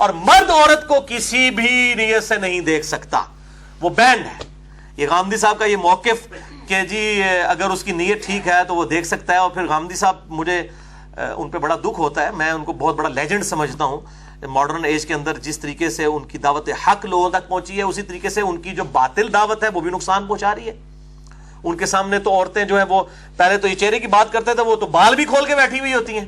اور مرد عورت کو کسی بھی نیت سے نہیں دیکھ سکتا، وہ بینڈ ہے۔ یہ غامدی صاحب کا یہ موقف کہ جی اگر اس کی نیت ٹھیک ہے تو وہ دیکھ سکتا ہے، اور پھر غامدی صاحب مجھے ان پہ بڑا دکھ ہوتا ہے، میں ان کو بہت بڑا لیجنڈ سمجھتا ہوں۔ ماڈرن ایج کے اندر جس طریقے سے ان کی دعوت حق لوگوں تک پہنچی ہے، اسی طریقے سے ان کی جو باطل دعوت ہے وہ بھی نقصان پہنچا رہی ہے۔ ان کے سامنے تو عورتیں جو ہیں وہ پہلے تو یہ چہرے کی بات کرتے تھے، وہ تو بال بھی کھول کے بیٹھی ہوئی ہوتی ہیں،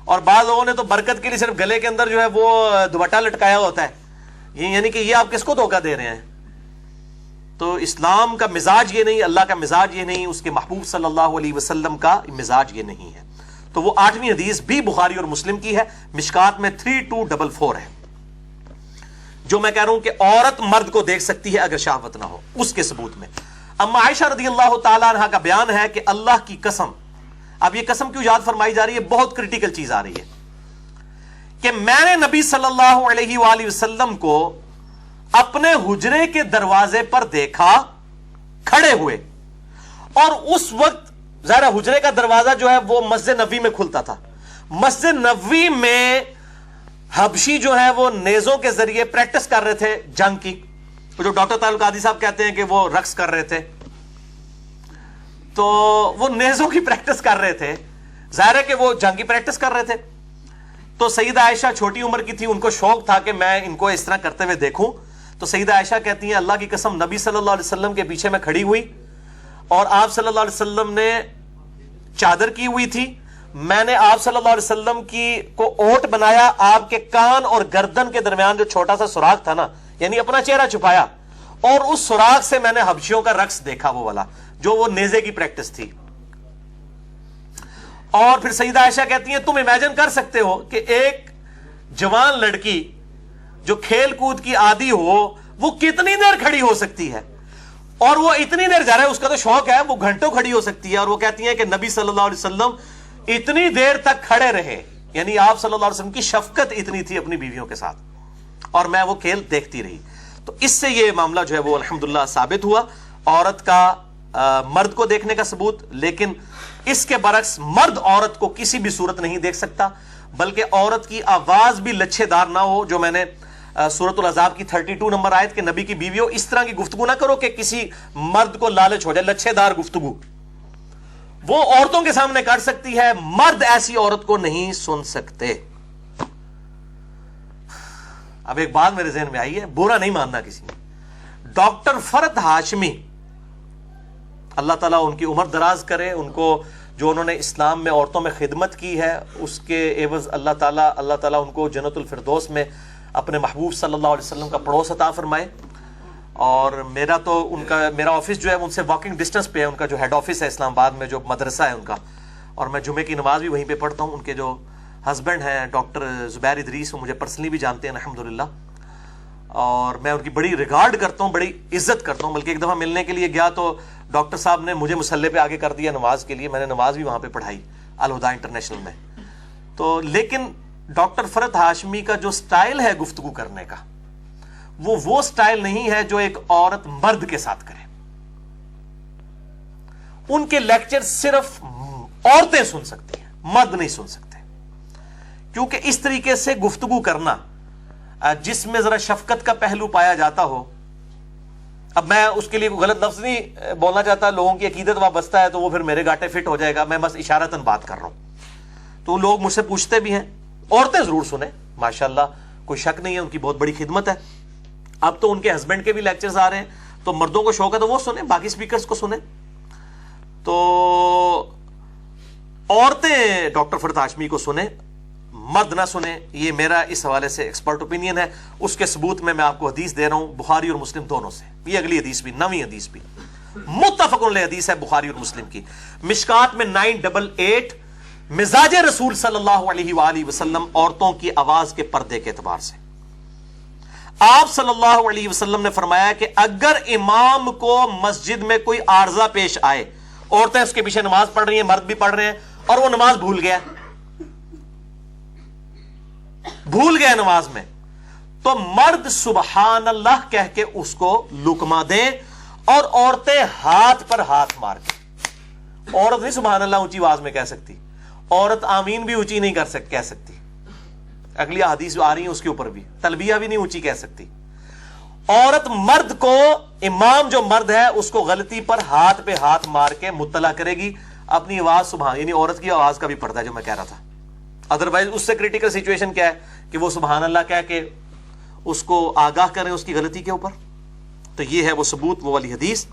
اور بعض لوگوں نے تو برکت کے لیے صرف گلے کے اندر جو ہے وہ دوپٹہ لٹکایا ہوتا ہے۔ یہ یعنی کہ یہ آپ کس کو دھوکہ دے رہے ہیں؟ تو اسلام کا مزاج یہ نہیں، اللہ کا مزاج یہ نہیں، اس کے محبوب صلی اللہ علیہ وسلم کا مزاج یہ نہیں ہے۔ تو وہ 8ویں حدیث بھی بخاری اور مسلم کی ہے، مشکات میں 3244 ہے، جو میں کہہ رہا ہوں کہ عورت مرد کو دیکھ سکتی ہے اگر شہوت نہ ہو، اس کے ثبوت میں۔ اما عائشہ رضی اللہ تعالی عنہ کا بیان ہے کہ اللہ کی قسم، اب یہ قسم کیوں یاد فرمائی جا رہی ہے؟ بہت کریٹیکل چیز آ رہی ہے کہ میں نے نبی صلی اللہ علیہ وآلہ وسلم کو اپنے حجرے کے دروازے پر دیکھا کھڑے ہوئے، اور اس وقت ظاہر حجرے کا دروازہ جو ہے وہ مسجد نبوی میں کھلتا تھا۔ مسجد نبوی میں حبشی جو ہے وہ نیزوں کے ذریعے پریکٹس کر رہے تھے جنگ کی، جو ڈاکٹر طارق القادری صاحب کہتے ہیں کہ وہ رقص کر رہے تھے، تو وہ نیزوں کی پریکٹس کر رہے تھے، ظاہر ہے کہ وہ جنگ کی پریکٹس کر رہے تھے۔ تو سیدہ عائشہ چھوٹی عمر کی تھی، ان کو شوق تھا کہ میں ان کو اس طرح کرتے ہوئے دیکھوں، تو سیدہ عائشہ کہتی ہیں اللہ کی قسم نبی صلی اللہ علیہ وسلم کے پیچھے میں کھڑی ہوئی، اور آپ صلی اللہ علیہ وسلم نے چادر کی ہوئی تھی، میں نے آپ صلی اللہ علیہ وسلم کی کو اوٹ بنایا، آپ کے کان اور گردن کے درمیان جو چھوٹا سا سوراخ تھا نا، یعنی اپنا چہرہ چھپایا، اور اس سوراخ سے میں نے حبشیوں کا رقص دیکھا، وہ والا جو وہ نیزے کی پریکٹس تھی۔ اور پھر سیدہ عائشہ کہتی ہیں تم امیجن کر سکتے ہو کہ ایک جوان لڑکی جو کھیل کود کی عادی ہو وہ کتنی دیر کھڑی ہو سکتی ہے، اور وہ اتنی دیر جا رہا ہے، اس کا تو شوق ہے، وہ گھنٹوں کھڑی ہو سکتی ہے، اور وہ کہتی ہیں کہ نبی صلی اللہ علیہ وسلم اتنی دیر تک کھڑے رہے، یعنی آپ صلی اللہ علیہ وسلم کی شفقت اتنی تھی اپنی بیویوں کے ساتھ، اور میں وہ کھیل دیکھتی رہی۔ تو اس سے یہ معاملہ جو ہے وہ الحمدللہ ثابت ہوا، عورت کا مرد کو دیکھنے کا ثبوت، لیکن اس کے برعکس مرد عورت کو کسی بھی صورت نہیں دیکھ سکتا، بلکہ عورت کی آواز بھی لچھے دار نہ ہو، جو میں نے سورۃ الاحزاب کی 32 نمبر آیت کہ نبی کی بیویوں اس طرح کی گفتگو نہ کرو کہ کسی مرد کو لالچ ہو جائے، لچھے دار گفتگو وہ عورتوں کے سامنے کر سکتی ہے، مرد ایسی عورت کو نہیں سن سکتے۔ اب ایک بات میرے ذہن میں آئی ہے، برا نہیں ماننا کسی نے، ڈاکٹر فرد ہاشمی اللہ تعالیٰ ان کی عمر دراز کرے، ان کو جو انہوں نے اسلام میں عورتوں میں خدمت کی ہے اس کے عوض اللہ تعالیٰ ان کو جنت الفردوس میں اپنے محبوب صلی اللہ علیہ وسلم کا پڑوس عطا فرمائے۔ اور میرا آفس جو ہے ان سے واکنگ ڈسٹنس پہ ہے، ان کا جو ہیڈ آفس ہے اسلام آباد میں، جو مدرسہ ہے ان کا، اور میں جمعے کی نماز بھی وہیں پہ پڑھتا ہوں۔ ان کے جو ہسبینڈ ہیں ڈاکٹر زبیر ادریس، وہ مجھے پرسنلی بھی جانتے ہیں الحمدللہ، اور میں ان کی بڑی ریگارڈ کرتا ہوں، بڑی عزت کرتا ہوں۔ بلکہ ایک دفعہ ملنے کے لیے گیا تو ڈاکٹر صاحب نے مجھے مصلی پہ آگے کر دیا نماز کے لیے، میں نے نماز بھی وہاں پہ پڑھائی الہدا انٹرنیشنل میں۔ تو لیکن ڈاکٹر فرد ہاشمی کا جو سٹائل ہے گفتگو کرنے کا، وہ سٹائل نہیں ہے جو ایک عورت مرد کے ساتھ کرے۔ ان کے لیکچر صرف عورتیں سن سکتی ہیں، مرد نہیں سن سکتے، کیونکہ اس طریقے سے گفتگو کرنا جس میں ذرا شفقت کا پہلو پایا جاتا ہو، اب میں اس کے لیے کوئی غلط لفظ نہیں بولنا چاہتا، لوگوں کی عقیدت وابستہ ہے تو وہ پھر میرے گاٹے فٹ ہو جائے گا، میں بس اشارتاً بات کر رہا ہوں۔ تو لوگ مجھ سے پوچھتے بھی ہیں، عورتیں ضرور سنیں، ماشاءاللہ کوئی شک نہیں ہے، ان کی بہت بڑی خدمت ہے۔ اب تو ان کے ہسبینڈ کے بھی لیکچرز آ رہے ہیں، تو مردوں کو شوق ہے تو وہ سنیں، باقی سپیکرز کو سنیں۔ تو عورتیں ڈاکٹر فرد ہاشمی کو سنیں، مرد نہ سنیں، یہ میرا اس حوالے سے ایکسپرٹ اوپینین ہے۔ اس کے ثبوت میں آپ کو حدیث دے رہا ہوں بخاری اور مسلم دونوں سے، یہ اگلی حدیث بھی 9ویں حدیث بھی متفق علیہ حدیث ہے بخاری اور مسلم کی، مشکات میں 988، مزاج رسول صلی اللہ علیہ وآلہ وسلم عورتوں کی آواز کے پردے کے اعتبار سے۔ آپ صلی اللہ علیہ وسلم نے فرمایا کہ اگر امام کو مسجد میں کوئی عارضہ پیش آئے، عورتیں اس کے پیچھے نماز پڑھ رہی ہیں، مرد بھی پڑھ رہے ہیں، اور وہ نماز بھول گیا نماز میں، تو مرد سبحان اللہ کہہ کے اس کو لقمہ دیں، اور عورتیں ہاتھ پر ہاتھ مار کے، عورت نہیں سبحان اللہ اونچی آواز میں کہہ سکتی، عورت آمین بھی اونچی نہیں کہہ سکتی، اگلی حدیث جو آ رہی ہے اس کے اوپر بھی تلبیہ بھی نہیں اونچی کہہ سکتی. عورت مرد کو، امام جو مرد ہے اس کو غلطی پر ہاتھ پہ ہاتھ مار کے مطلع کرے گی اپنی آواز سبحان، یعنی عورت کی آواز کا بھی پردہ ہے جو میں کہہ رہا تھا. ادروائز اس سے کریٹیکل سچویشن کیا ہے کہ وہ سبحان اللہ کہہ کے اس کو آگاہ کریں اس کی غلطی کے اوپر. تو یہ ہے وہ ثبوت، وہ والی حدیث.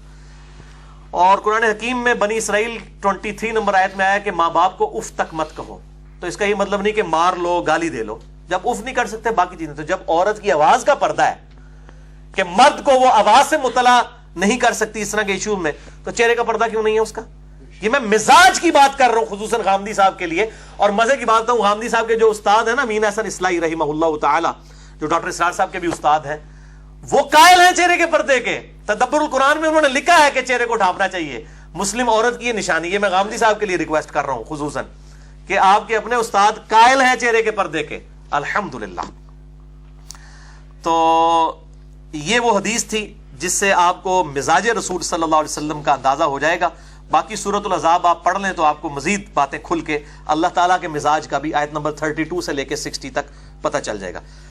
اور قرآن حکیم میں بنی اسرائیل 23 نمبر آیت میں آیا کہ ماں باپ کو اف تک مت کہو. تو اس کا یہ مطلب نہیں کہ مار لو، گالی دے لو. جب اف نہیں کر سکتے باقی چیزیں، تو جب عورت کی آواز کا پردہ ہے کہ مرد کو وہ آواز سے مطلع نہیں کر سکتی اس طرح کے ایشو میں، تو چہرے کا پردہ کیوں نہیں ہے اس کا؟ یہ میں مزاج کی بات کر رہا ہوں خصوصاً غامدی صاحب کے لیے. اور مزے کی بات ہوں، غامدی صاحب کے جو استاد ہیں نا امین احسن اصلاحی رحمہ اللہ تعالی، جو ڈاکٹر اسرار صاحب کے بھی استاد ہیں، وہ قائل ہیں چہرے کے پردے کے. تدبر القرآن میں انہوں نے لکھا ہے کہ چہرے کو ڈھانپنا چاہیے، مسلم عورت کی یہ نشانی ہے. میں غامدی صاحب کے لیے ریکویسٹ کر رہا ہوں خصوصاً کہ آپ کے اپنے استاد قائل ہیں چہرے کے پردے کے، الحمدللہ. تو یہ وہ حدیث تھی جس سے آپ کو مزاج رسول صلی اللہ علیہ وسلم کا اندازہ ہو جائے گا. باقی سورۃ الاحزاب آپ پڑھ لیں تو آپ کو مزید باتیں کھل کے اللہ تعالیٰ کے مزاج کا بھی آیت نمبر 32 سے لے کے 60 تک پتہ چل جائے گا.